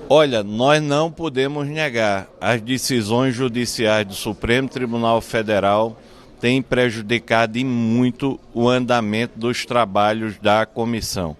Olha, nós não podemos negar. As decisões judiciais do Supremo Tribunal Federal têm prejudicado e muito o andamento dos trabalhos da comissão.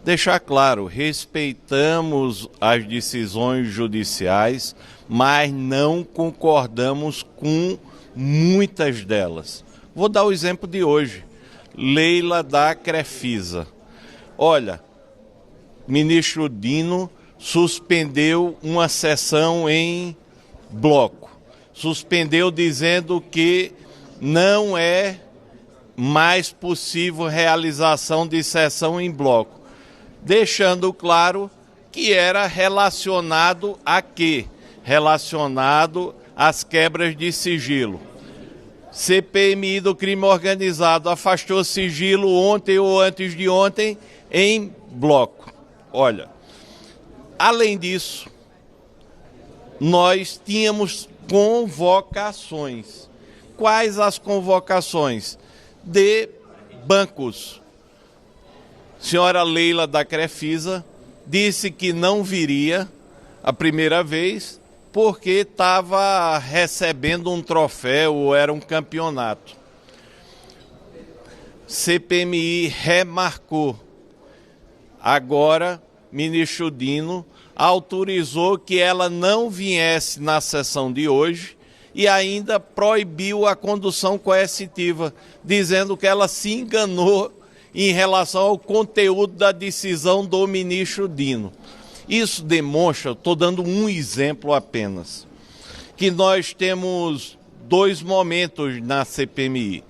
Deixar claro, respeitamos as decisões judiciais, mas não concordamos com muitas delas. Vou dar o exemplo de hoje. Leila da Crefisa. Olha, ministro Dino suspendeu uma sessão em bloco. Suspendeu dizendo que não é mais possível realização de sessão em bloco. Deixando claro que era relacionado a quê? Relacionado às quebras de sigilo. CPMI do crime organizado afastou sigilo ontem ou antes de ontem em bloco. Olha, além disso, nós tínhamos convocações. Quais as convocações? De bancos. Senhora Leila da Crefisa disse que não viria a primeira vez porque estava recebendo um troféu ou era um campeonato. CPMI remarcou. Agora, ministro Dino autorizou que ela não viesse na sessão de hoje e ainda proibiu a condução coercitiva, dizendo que ela se enganou em relação ao conteúdo da decisão do ministro Dino. Isso demonstra, estou dando um exemplo apenas, que nós temos dois momentos na CPMI.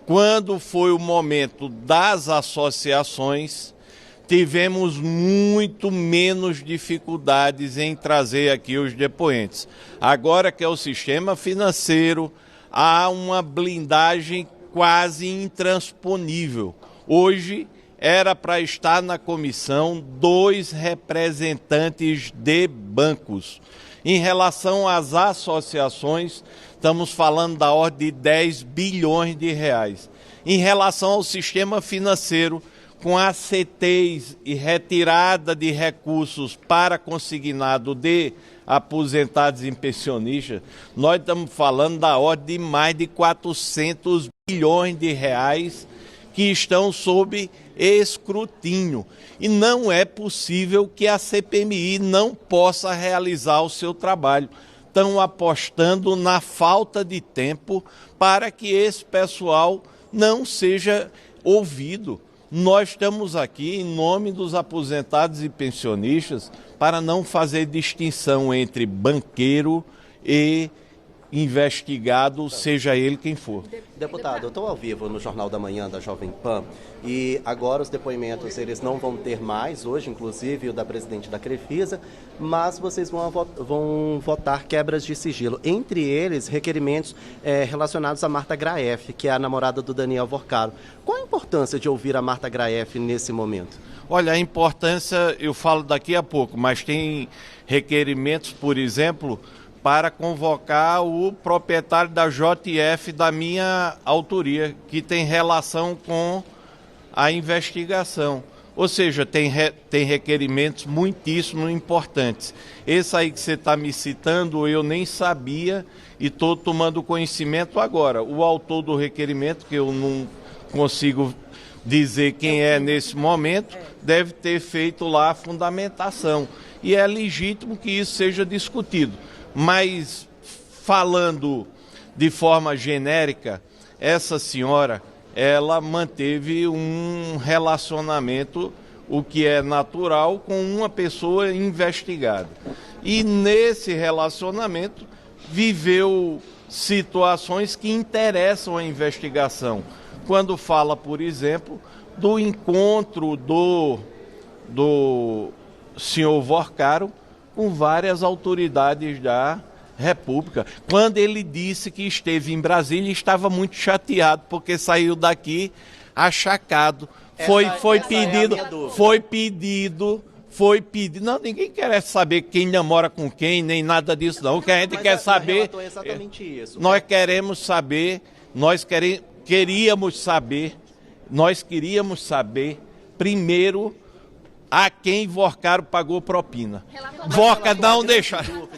Quando foi o momento das associações, tivemos muito menos dificuldades em trazer aqui os depoentes. Agora que é o sistema financeiro, há uma blindagem quase intransponível. Hoje era para estar na comissão 2 representantes de bancos. Em relação às associações, estamos falando da ordem de 10 bilhões de reais. Em relação ao sistema financeiro, com a CTs e retirada de recursos para consignado de aposentados e pensionistas, nós estamos falando da ordem de mais de 400 bilhões de reais que estão sob escrutínio. E não é possível que a CPMI não possa realizar o seu trabalho. Estão apostando na falta de tempo para que esse pessoal não seja ouvido. Nós estamos aqui em nome dos aposentados e pensionistas para não fazer distinção entre banqueiro e investigado, seja ele quem for. Deputado, eu estou ao vivo no Jornal da Manhã da Jovem Pan e agora os depoimentos eles não vão ter mais, hoje inclusive o da presidente da Crefisa, mas vocês vão votar quebras de sigilo, entre eles requerimentos relacionados a Marta Graeff, que é a namorada do Daniel Vorcaro. Qual a importância de ouvir a Marta Graeff nesse momento? Olha, a importância eu falo daqui a pouco, mas tem requerimentos, por exemplo, para convocar o proprietário da JF da minha autoria, que tem relação com a investigação. Ou seja, tem requerimentos muitíssimo importantes. Esse aí que você está me citando, eu nem sabia e estou tomando conhecimento agora. O autor do requerimento, que eu não consigo dizer quem é nesse momento, deve ter feito lá a fundamentação. E é legítimo que isso seja discutido. Mas, falando de forma genérica, essa senhora, ela manteve um relacionamento, o que é natural, com uma pessoa investigada. E nesse relacionamento viveu situações que interessam a investigação. Quando fala, por exemplo, do encontro do senhor Vorcaro com várias autoridades da República. Quando ele disse que esteve em Brasília, estava muito chateado, porque saiu daqui achacado. Foi pedido. Não, ninguém quer saber quem namora com quem, nem nada disso, não. O que a gente quer saber... É exatamente isso. Nós queríamos saber, primeiro, a quem Vorcaro pagou propina. Vorca não deixaram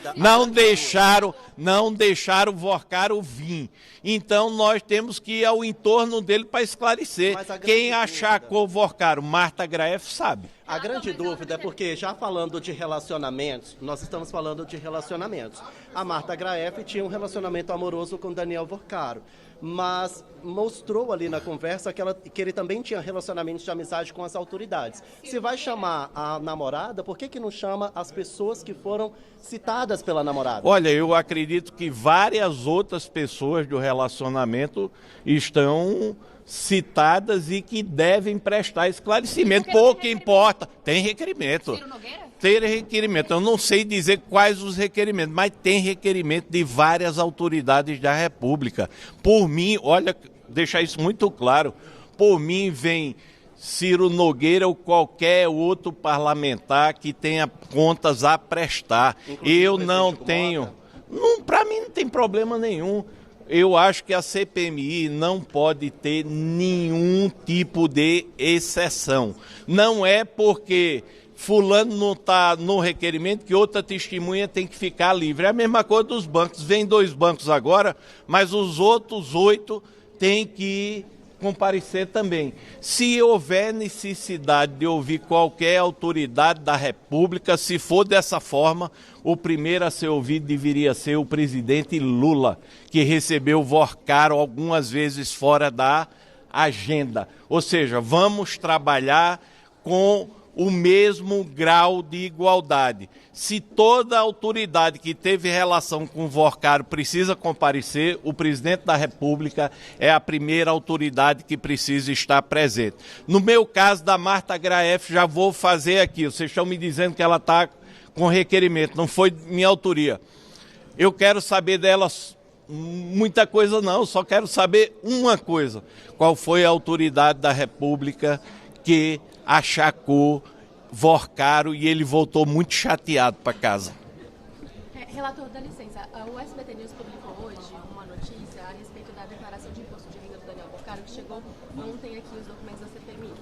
o Vorcaro vir. Então nós temos que ir ao entorno dele para esclarecer. Quem achacou Vorcaro, Marta Graeff sabe. A grande dúvida é porque, já falando de relacionamentos, nós estamos falando de relacionamentos. A Marta Graeff tinha um relacionamento amoroso com Daniel Vorcaro, mas mostrou ali na conversa que ele também tinha relacionamentos de amizade com as autoridades. Se vai chamar a namorada, por que não chama as pessoas que foram citadas pela namorada? Olha, eu acredito que várias outras pessoas do relacionamento estão citadas e que devem prestar esclarecimento. Pouco importa. Tem requerimento. Ciro Nogueira? Tem requerimento. Eu não sei dizer quais os requerimentos, mas tem requerimento de várias autoridades da República. Por mim, olha, deixar isso muito claro, por mim vem Ciro Nogueira ou qualquer outro parlamentar que tenha contas a prestar. Inclusive, eu não tenho... Para mim não tem problema nenhum. Eu acho que a CPMI não pode ter nenhum tipo de exceção. Não é porque fulano não está no requerimento que outra testemunha tem que ficar livre. É a mesma coisa dos bancos. Vem 2 bancos agora, mas os outros 8 têm que comparecer também. Se houver necessidade de ouvir qualquer autoridade da República, se for dessa forma, o primeiro a ser ouvido deveria ser o presidente Lula, que recebeu Vorcaro algumas vezes fora da agenda. Ou seja, vamos trabalhar com o mesmo grau de igualdade. Se toda autoridade que teve relação com o Vorcaro precisa comparecer, o presidente da República é a primeira autoridade que precisa estar presente. No meu caso da Marta Graeff, já vou fazer aqui. Vocês estão me dizendo que ela está com requerimento, não foi minha autoria. Eu quero saber delas muita coisa não, só quero saber uma coisa. Qual foi a autoridade da República que achacou Vorcaro e ele voltou muito chateado para casa? Relator, dá licença. O SBT News publicou hoje uma notícia a respeito da declaração de imposto de renda do Daniel Vorcaro, que chegou ontem aqui os documentos da CPMI.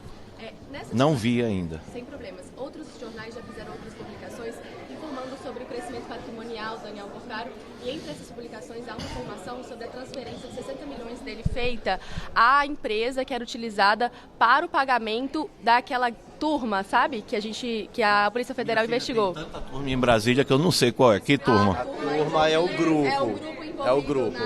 Não vi ainda. Sem problemas. Outros jornais já fizeram outras publicações informando sobre o crescimento patrimonial do Daniel Vorcaro, e entre essas publicações há uma informação sobre a transferência de 60 milhões dele feita à empresa que era utilizada para o pagamento daquela turma, sabe? Que a Polícia Federal investigou. Tem tanta turma em Brasília que eu não sei qual é. Que turma? A turma é o grupo. É o grupo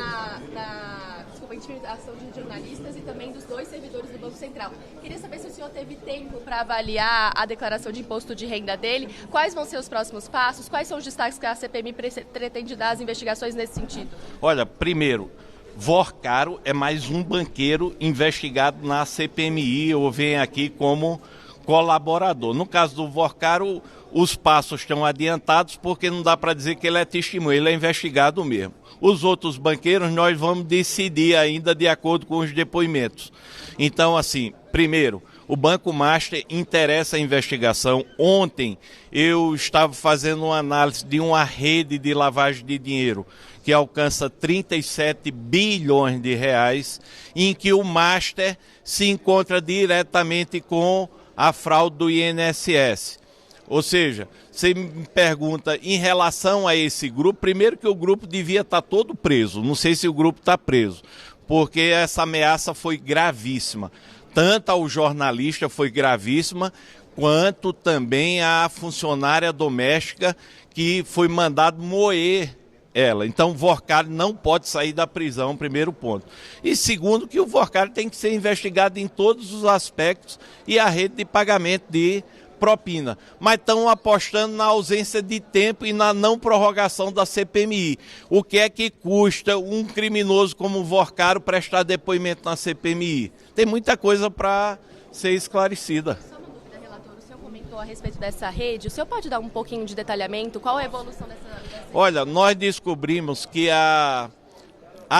intimidação de jornalistas e também dos 2 servidores do Banco Central. Queria saber se o senhor teve tempo para avaliar a declaração de imposto de renda dele, quais vão ser os próximos passos, quais são os destaques que a CPMI pretende dar às investigações nesse sentido? Olha, primeiro, Vorcaro é mais um banqueiro investigado na CPMI ou vem aqui como colaborador. No caso do Vorcaro, os passos estão adiantados porque não dá para dizer que ele é testemunha, ele é investigado mesmo. Os outros banqueiros nós vamos decidir ainda de acordo com os depoimentos. Então, assim, primeiro, o Banco Master interessa a investigação. Ontem eu estava fazendo uma análise de uma rede de lavagem de dinheiro que alcança 37 bilhões de reais, em que o Master se encontra diretamente com a fraude do INSS. Ou seja, você me pergunta em relação a esse grupo, primeiro que o grupo devia estar todo preso, não sei se o grupo está preso, porque essa ameaça foi gravíssima. Tanto ao jornalista foi gravíssima, quanto também à funcionária doméstica que foi mandado moer ela. Então o Vorcaro não pode sair da prisão, primeiro ponto. E segundo, que o Vorcaro tem que ser investigado em todos os aspectos e a rede de pagamento de propina, mas estão apostando na ausência de tempo e na não prorrogação da CPMI. O que é que custa um criminoso como o Vorcaro prestar depoimento na CPMI? Tem muita coisa para ser esclarecida. Só uma dúvida, relator, o senhor comentou a respeito dessa rede, o senhor pode dar um pouquinho de detalhamento? Qual é a evolução dessa rede? Olha, nós descobrimos que a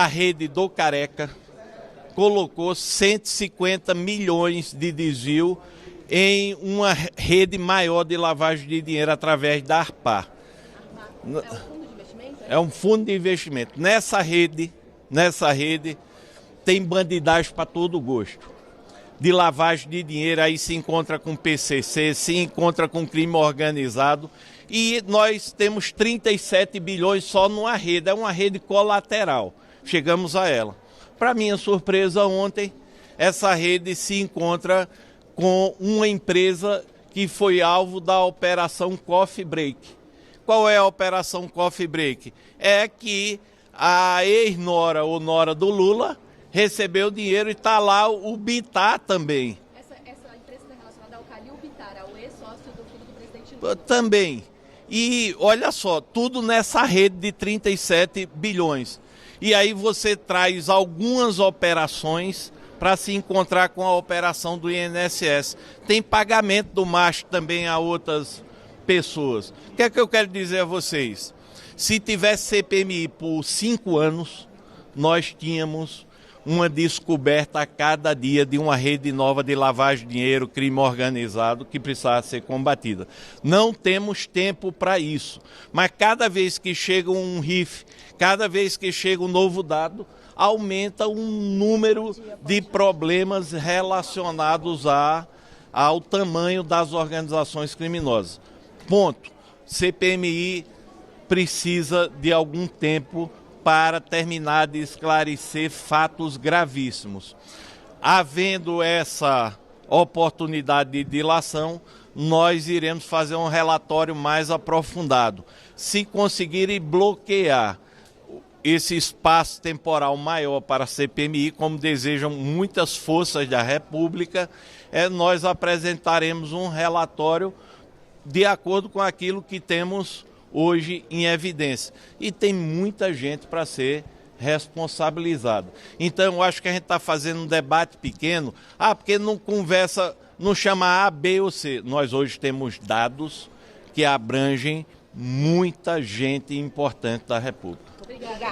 rede do Careca colocou 150 milhões de desvio em uma rede maior de lavagem de dinheiro através da ARPAR. É um fundo de investimento? É um fundo de investimento. Nessa rede tem bandidagem para todo gosto. de lavagem de dinheiro, aí se encontra com PCC, se encontra com crime organizado, e nós temos 37 bilhões só numa rede, é uma rede colateral, chegamos a ela. Para minha surpresa, ontem, essa rede se encontra com uma empresa que foi alvo da Operação Coffee Break. Qual é a Operação Coffee Break? É que a ex-nora ou nora do Lula recebeu dinheiro e está lá o Bittar também. Essa empresa está relacionada ao Calil Bittar, ao ex-sócio do filho do presidente Lula. Também. E olha só, tudo nessa rede de 37 bilhões. E aí você traz algumas operações para se encontrar com a operação do INSS. Tem pagamento do macho também a outras pessoas. O que é que eu quero dizer a vocês? Se tivesse CPMI por 5 anos, nós tínhamos uma descoberta a cada dia de uma rede nova de lavagem de dinheiro, crime organizado, que precisava ser combatida. Não temos tempo para isso, mas cada vez que chega um RIF, cada vez que chega um novo dado, aumenta um número de problemas relacionados ao tamanho das organizações criminosas. Ponto. CPMI precisa de algum tempo para terminar de esclarecer fatos gravíssimos. Havendo essa oportunidade de dilação, nós iremos fazer um relatório mais aprofundado. Se conseguirem bloquear esse espaço temporal maior para a CPMI, como desejam muitas forças da República, nós apresentaremos um relatório de acordo com aquilo que temos hoje em evidência. E tem muita gente para ser responsabilizada. Então, eu acho que a gente está fazendo um debate pequeno, porque não conversa, não chama A, B ou C. Nós hoje temos dados que abrangem muita gente importante da República. Obrigada.